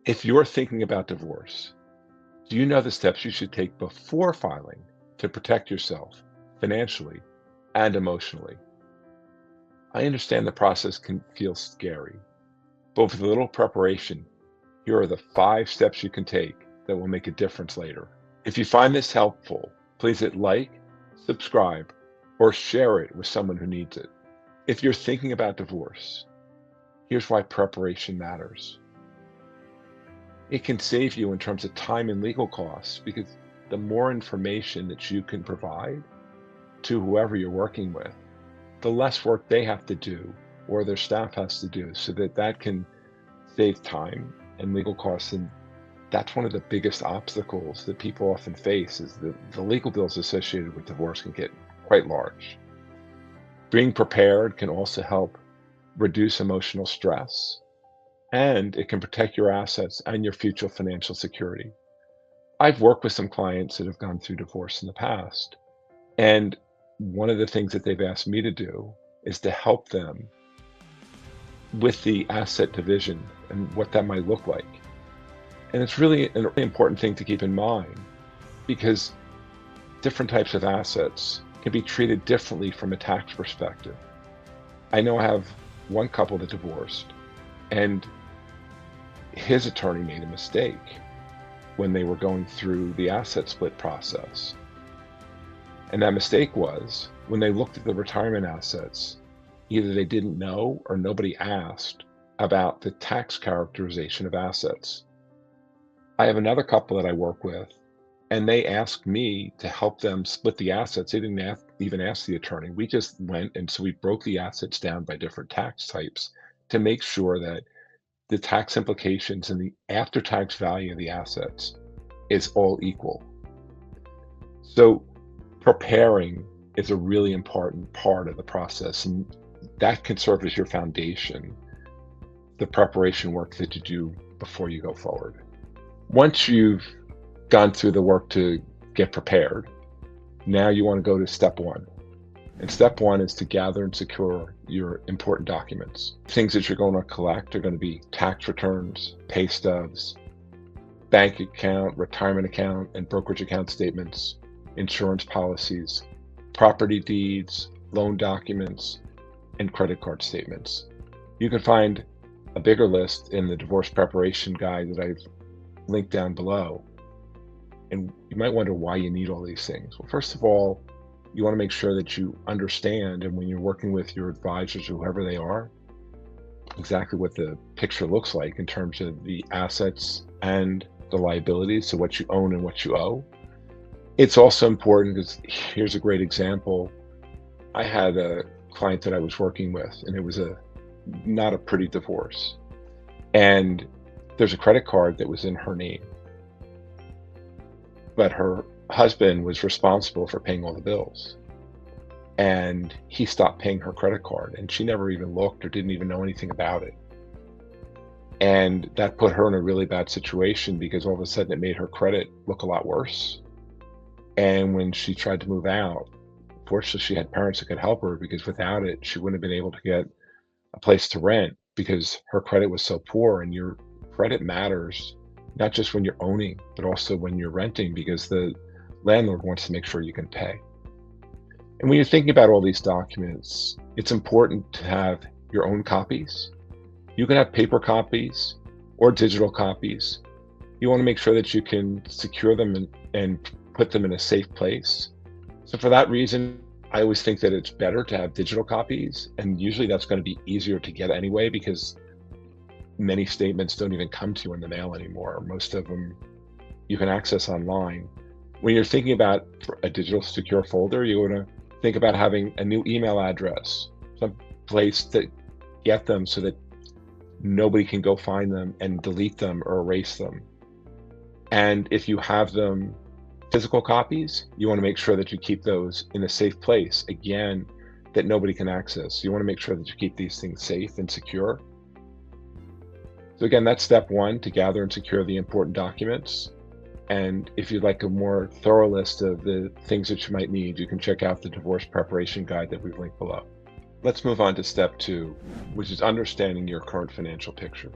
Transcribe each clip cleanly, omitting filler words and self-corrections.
If you're thinking about divorce, do you know the steps you should take before filing to protect yourself financially and emotionally? I understand the process can feel scary, but with a little preparation, here are the 5 steps you can take that will make a difference later. If you find this helpful, please hit like, subscribe, or share it with someone who needs it. If you're thinking about divorce, here's why preparation matters. It can save you in terms of time and legal costs because the more information that you can provide to whoever you're working with, the less work they have to do or their staff has to do, so that that can save time and legal costs. And that's one of the biggest obstacles that people often face, is the legal bills associated with divorce can get quite large. Being prepared can also help reduce emotional stress, and it can protect your assets and your future financial security. I've worked with some clients that have gone through divorce in the past, and one of the things that they've asked me to do is to help them with the asset division and what that might look like. And it's really an important thing to keep in mind, because different types of assets can be treated differently from a tax perspective. I know I have one couple that divorced, and his attorney made a mistake when they were going through the asset split process. And that mistake was, when they looked at the retirement assets, either they didn't know or nobody asked about the tax characterization of assets. I have another couple that I work with, and they asked me to help them split the assets. They didn't even ask the attorney. We just went, and so we broke the assets down by different tax types to make sure that the tax implications and the after-tax value of the assets is all equal. So preparing is a really important part of the process, and that can serve as your foundation, the preparation work that you do before you go forward. Once you've gone through the work to get prepared, now you want to go to step one. And step one is to gather and secure your important documents. Things that you're going to collect are going to be tax returns, pay stubs, bank account, retirement account, and brokerage account statements, insurance policies, property deeds, loan documents, and credit card statements. You can find a bigger list in the divorce preparation guide that I've linked down below. And you might wonder why you need all these things. Well, first of all, you want to make sure that you understand, and when you're working with your advisors or whoever they are, exactly what the picture looks like in terms of the assets and the liabilities, so what you own and what you owe. It's also important because here's a great example. I had a client that I was working with, and it was not a pretty divorce. And there's a credit card that was in her name, but her husband was responsible for paying all the bills. And he stopped paying her credit card, and she never even looked or didn't even know anything about it. And that put her in a really bad situation, because all of a sudden it made her credit look a lot worse. And when she tried to move out, fortunately she had parents that could help her, because without it, she wouldn't have been able to get a place to rent, because her credit was so poor. And your credit matters, not just when you're owning, but also when you're renting, because the landlord wants to make sure you can pay. And when you're thinking about all these documents, it's important to have your own copies. You can have paper copies or digital copies. You want to make sure that you can secure them and put them in a safe place. So for that reason, I always think that it's better to have digital copies, and usually that's going to be easier to get anyway, because many statements don't even come to you in the mail anymore. Most of them you can access online. When you're thinking about a digital secure folder, you want to think about having a new email address, some place to get them so that nobody can go find them and delete them or erase them. And if you have them physical copies, you want to make sure that you keep those in a safe place, again, that nobody can access. You want to make sure that you keep these things safe and secure. So again, that's step one, to gather and secure the important documents. And if you'd like a more thorough list of the things that you might need, you can check out the divorce preparation guide that we've linked below. Let's move on to step two, which is understanding your current financial picture.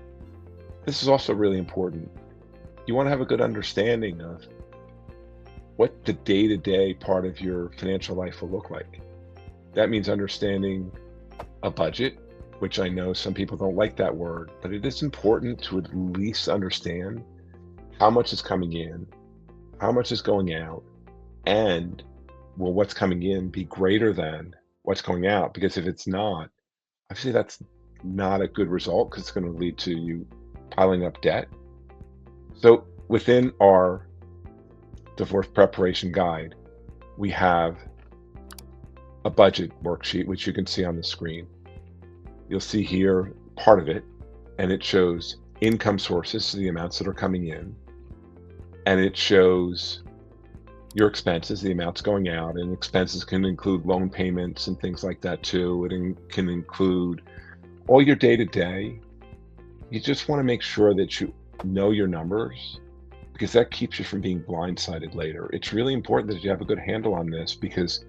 This is also really important. You want to have a good understanding of what the day-to-day part of your financial life will look like. That means understanding a budget, which I know some people don't like that word, but it is important to at least understand how much is coming in, how much is going out, and will what's coming in be greater than what's going out? Because if it's not, obviously that's not a good result because it's going to lead to you piling up debt. So within our divorce preparation guide, we have a budget worksheet, which you can see on the screen. You'll see here part of it, and it shows income sources, so the amounts that are coming in, and it shows your expenses, the amounts going out, and expenses can include loan payments and things like that too. Can include all your day-to-day. You just want to make sure that you know your numbers because that keeps you from being blindsided later. It's really important that you have a good handle on this because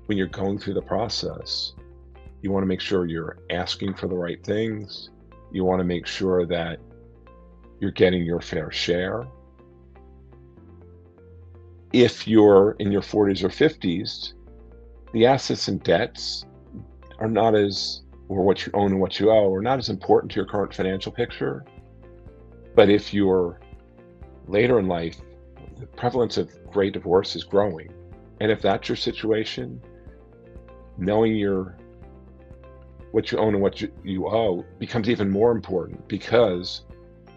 when you're going through the process, you want to make sure you're asking for the right things. You want to make sure that you're getting your fair share. If you're in your 40s or 50s, the assets and debts are not as, or what you own and what you owe, are not as important to your current financial picture. But if you're later in life, the prevalence of great divorce is growing. And if that's your situation, knowing what you own and what you owe becomes even more important because,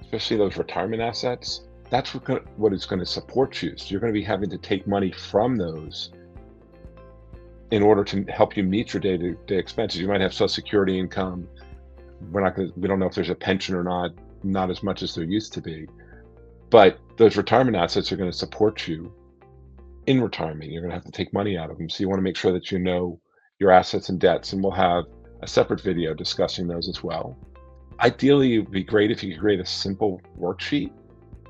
especially those retirement assets, that's what is going to support you. So you're going to be having to take money from those in order to help you meet your day-to-day expenses. You might have Social Security income. We don't know if there's a pension or not as much as there used to be. But those retirement assets are going to support you in retirement. You're going to have to take money out of them. So you want to make sure that you know your assets and debts, and we'll have a separate video discussing those as well. Ideally, it would be great if you could create a simple worksheet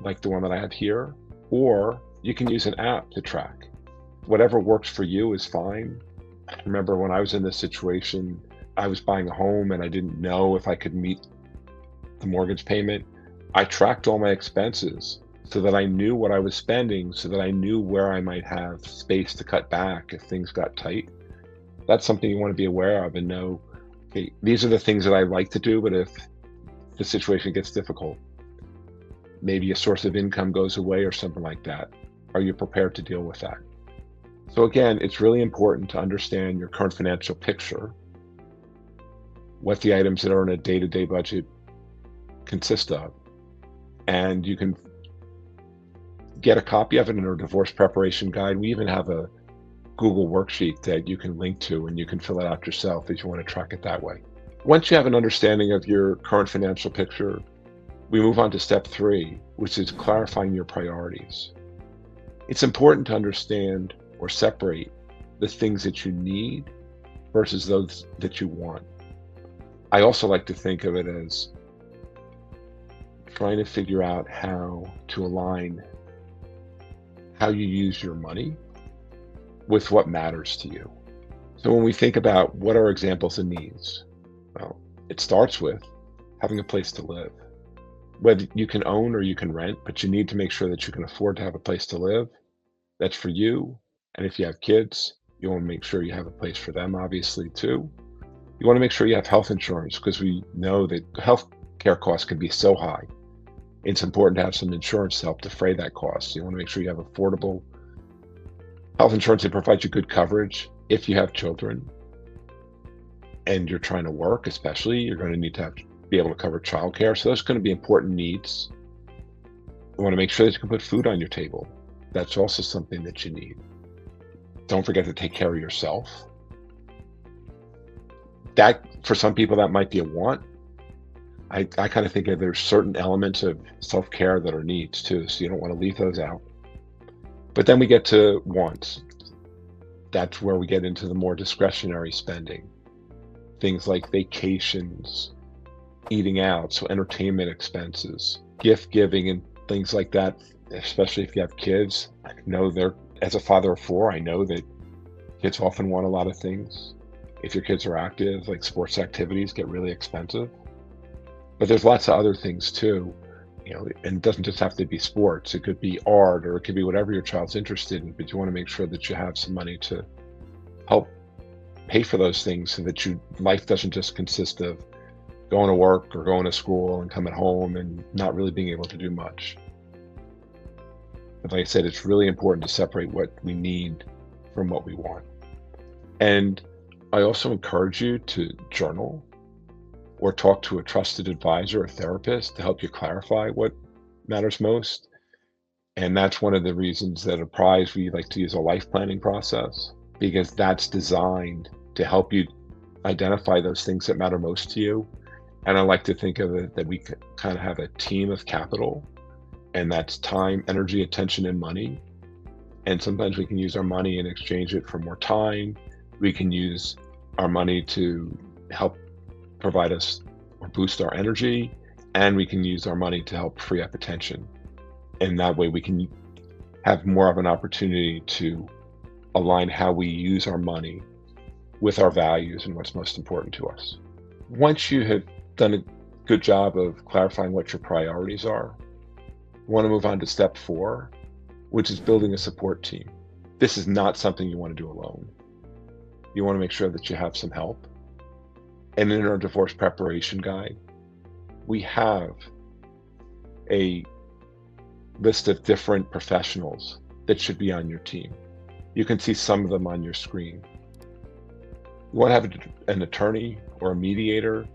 like the one that I have here, or you can use an app to track. Whatever works for you is fine. I remember when I was in this situation, I was buying a home and I didn't know if I could meet the mortgage payment. I tracked all my expenses so that I knew what I was spending, so that I knew where I might have space to cut back if things got tight. That's something you want to be aware of and know, okay, these are the things that I like to do, but if the situation gets difficult, maybe a source of income goes away or something like that, are you prepared to deal with that? So again, it's really important to understand your current financial picture, what the items that are in a day-to-day budget consist of, and you can get a copy of it in our divorce preparation guide. We even have a Google worksheet that you can link to and you can fill it out yourself if you want to track it that way. Once you have an understanding of your current financial picture, we move on to step 3, which is clarifying your priorities. It's important to understand or separate the things that you need versus those that you want. I also like to think of it as trying to figure out how to align how you use your money with what matters to you. So when we think about what are examples of needs, well, it starts with having a place to live. Whether you can own or you can rent, but you need to make sure that you can afford to have a place to live. That's for you. And if you have kids, you want to make sure you have a place for them, obviously, too. You want to make sure you have health insurance because we know that health care costs can be so high. It's important to have some insurance to help defray that cost. So you want to make sure you have affordable health insurance that provides you good coverage. If you have children and you're trying to work, especially, you're going to need to be able to cover childcare. So those are going to be important needs. You want to make sure that you can put food on your table. That's also something that you need. Don't forget to take care of yourself. That, for some people, that might be a want. I kind of think that there's certain elements of self-care that are needs too, so you don't want to leave those out. But then we get to wants. That's where we get into the more discretionary spending. Things like vacations, eating out, so entertainment expenses, gift giving and things like that, especially if you have kids. I know as a father of 4, I know that kids often want a lot of things. If your kids are active, like sports activities get really expensive. But there's lots of other things too. And it doesn't just have to be sports. It could be art, or it could be whatever your child's interested in, but you want to make sure that you have some money to help pay for those things so that your life doesn't just consist of going to work or going to school and coming home and not really being able to do much. But like I said, it's really important to separate what we need from what we want. And I also encourage you to journal or talk to a trusted advisor or therapist to help you clarify what matters most. And that's one of the reasons that at Apprise, we like to use a life planning process, because that's designed to help you identify those things that matter most to you. And I like to think of it that we kind of have a team of capital, and that's time, energy, attention, and money. And sometimes we can use our money and exchange it for more time. We can use our money to help provide us or boost our energy, and we can use our money to help free up attention. And that way we can have more of an opportunity to align how we use our money with our values and what's most important to us. Once you have done a good job of clarifying what your priorities are, you want to move on to step 4, which is building a support team. This is not something you want to do alone. You want to make sure that you have some help. And in our divorce preparation guide, we have a list of different professionals that should be on your team. You can see some of them on your screen. You want to have an attorney or a mediator.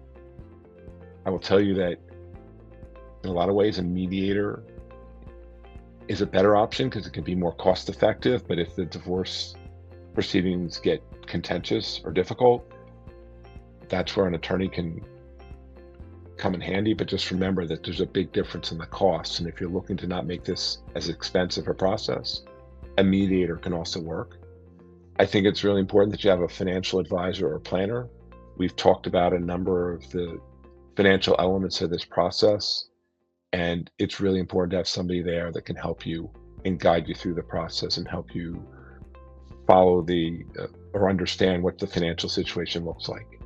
I will tell you that in a lot of ways, a mediator is a better option because it can be more cost effective. But if the divorce proceedings get contentious or difficult, that's where an attorney can come in handy. But just remember that there's a big difference in the costs. And if you're looking to not make this as expensive a process, a mediator can also work. I think it's really important that you have a financial advisor or planner. We've talked about a number of the financial elements of this process, and it's really important to have somebody there that can help you and guide you through the process and help you follow or understand what the financial situation looks like.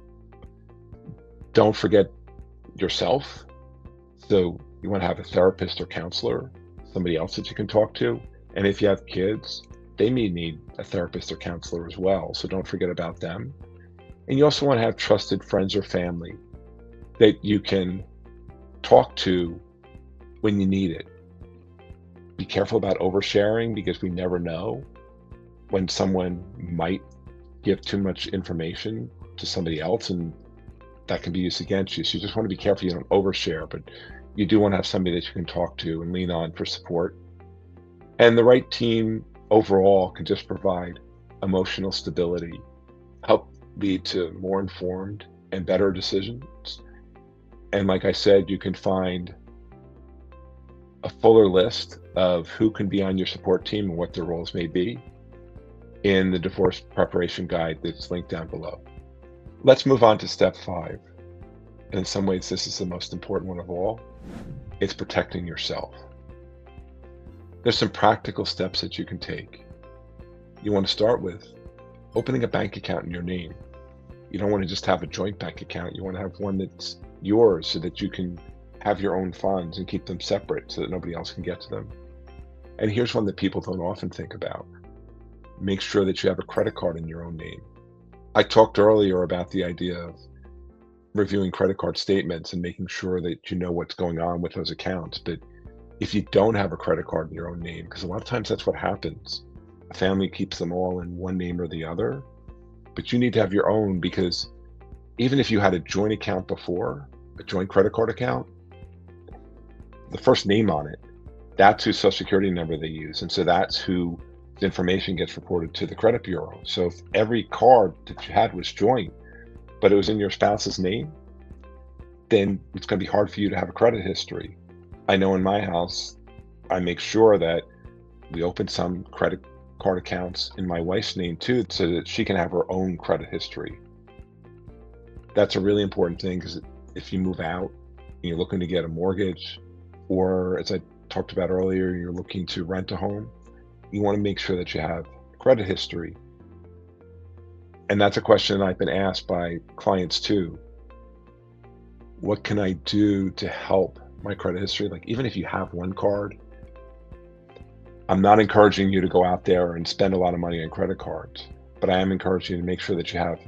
Don't forget yourself. So you want to have a therapist or counselor, somebody else that you can talk to. And if you have kids, they may need a therapist or counselor as well. So don't forget about them. And you also want to have trusted friends or family that you can talk to when you need it. Be careful about oversharing, because we never know when someone might give too much information to somebody else, and that can be used against you. So you just want to be careful you don't overshare, but you do want to have somebody that you can talk to and lean on for support. And the right team overall can just provide emotional stability, help lead to more informed and better decisions. And like I said, you can find a fuller list of who can be on your support team and what their roles may be in the divorce preparation guide that's linked down below. Let's move on to step 5. And in some ways, this is the most important one of all. It's protecting yourself. There's some practical steps that you can take. You want to start with opening a bank account in your name. You don't want to just have a joint bank account. You want to have one that's yours so that you can have your own funds and keep them separate so that nobody else can get to them. And here's one that people don't often think about. Make sure that you have a credit card in your own name. I talked earlier about the idea of reviewing credit card statements and making sure that you know what's going on with those accounts. But if you don't have a credit card in your own name, because a lot of times that's what happens, a family keeps them all in one name or the other, but you need to have your own, because even if you had a joint account before, a joint credit card account, the first name on it, that's whose social security number they use. And so that's who the information gets reported to the credit bureau. So if every card that you had was joint, but it was in your spouse's name, then it's going to be hard for you to have a credit history. I know in my house, I make sure that we open some credit card accounts in my wife's name too, so that she can have her own credit history. That's a really important thing, because if you move out and you're looking to get a mortgage, or as I talked about earlier, you're looking to rent a home, you want to make sure that you have credit history. And that's a question I've been asked by clients too. What can I do to help my credit history. Like, even if you have one card, I'm not encouraging you to go out there and spend a lot of money on credit cards, but I am encouraging you to make sure that you have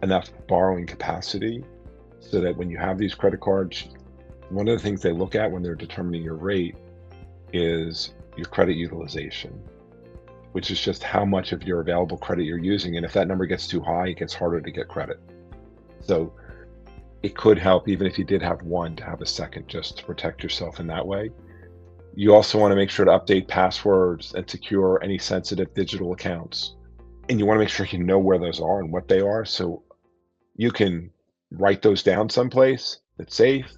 enough borrowing capacity so that when you have these credit cards, one of the things they look at when they're determining your rate is your credit utilization, which is just how much of your available credit you're using. And if that number gets too high, it gets harder to get credit. So it could help, even if you did have one, to have a second just to protect yourself in that way. You also want to make sure to update passwords and secure any sensitive digital accounts. And you want to make sure you know where those are and what they are, so you can write those down someplace that's safe.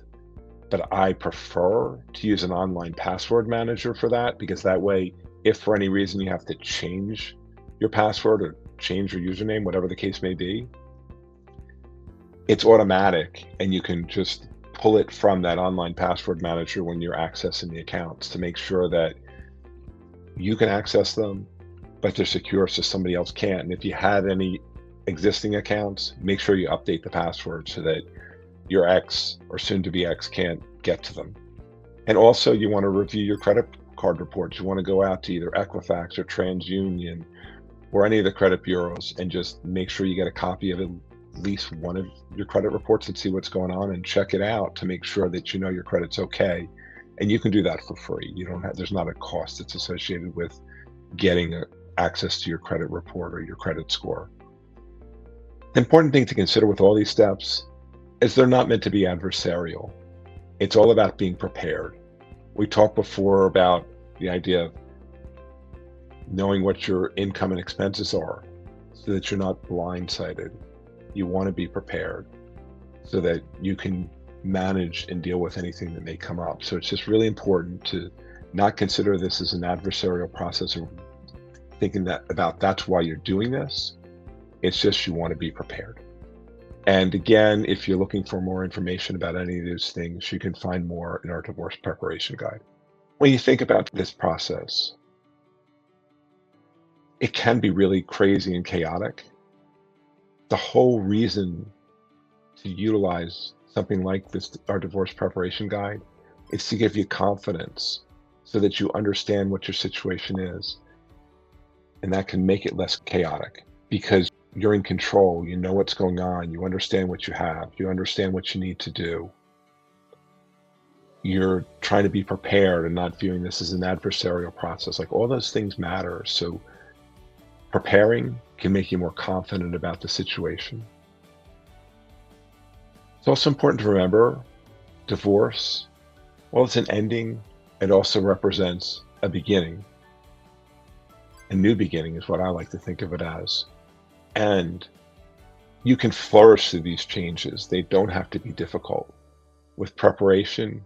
But I prefer to use an online password manager for that, because that way, if for any reason you have to change your password or change your username, whatever the case may be, it's automatic and you can just pull it from that online password manager when you're accessing the accounts to make sure that you can access them, but they're secure so somebody else can't. And if you had any existing accounts, make sure you update the password so that your ex or soon to be ex can't get to them. And also, you want to review your credit card reports. You want to go out to either Equifax or TransUnion or any of the credit bureaus and just make sure you get a copy of at least one of your credit reports and see what's going on and check it out to make sure that you know your credit's okay. And you can do that for free. You don't have, there's not a cost that's associated with getting access to your credit report or your credit score. The important thing to consider with all these steps is they're not meant to be adversarial. It's all about being prepared. We talked before about the idea of knowing what your income and expenses are so that you're not blindsided. You want to be prepared so that you can manage and deal with anything that may come up. So it's just really important to not consider this as an adversarial process or thinking that that's why you're doing this. It's just you want to be prepared. And again, if you're looking for more information about any of those things, you can find more in our divorce preparation guide. When you think about this process, it can be really crazy and chaotic. The whole reason to utilize something like this, our divorce preparation guide, is to give you confidence so that you understand what your situation is. And that can make it less chaotic because you're in control. You know what's going on. You understand what you have. You understand what you need to do. You're trying to be prepared and not viewing this as an adversarial process. Like, all those things matter. So preparing can make you more confident about the situation. It's also important to remember divorce, while it's an ending, it also represents a beginning. A new beginning is what I like to think of it as. And you can flourish through these changes. They don't have to be difficult. With preparation,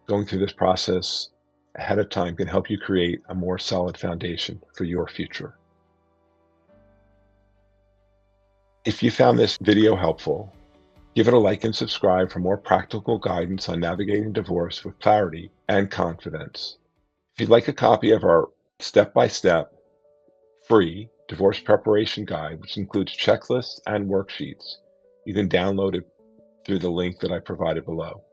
going through this process ahead of time can help you create a more solid foundation for your future. If you found this video helpful, give it a like and subscribe for more practical guidance on navigating divorce with clarity and confidence. If you'd like a copy of our step-by-step free divorce preparation guide, which includes checklists and worksheets, you can download it through the link that I provided below.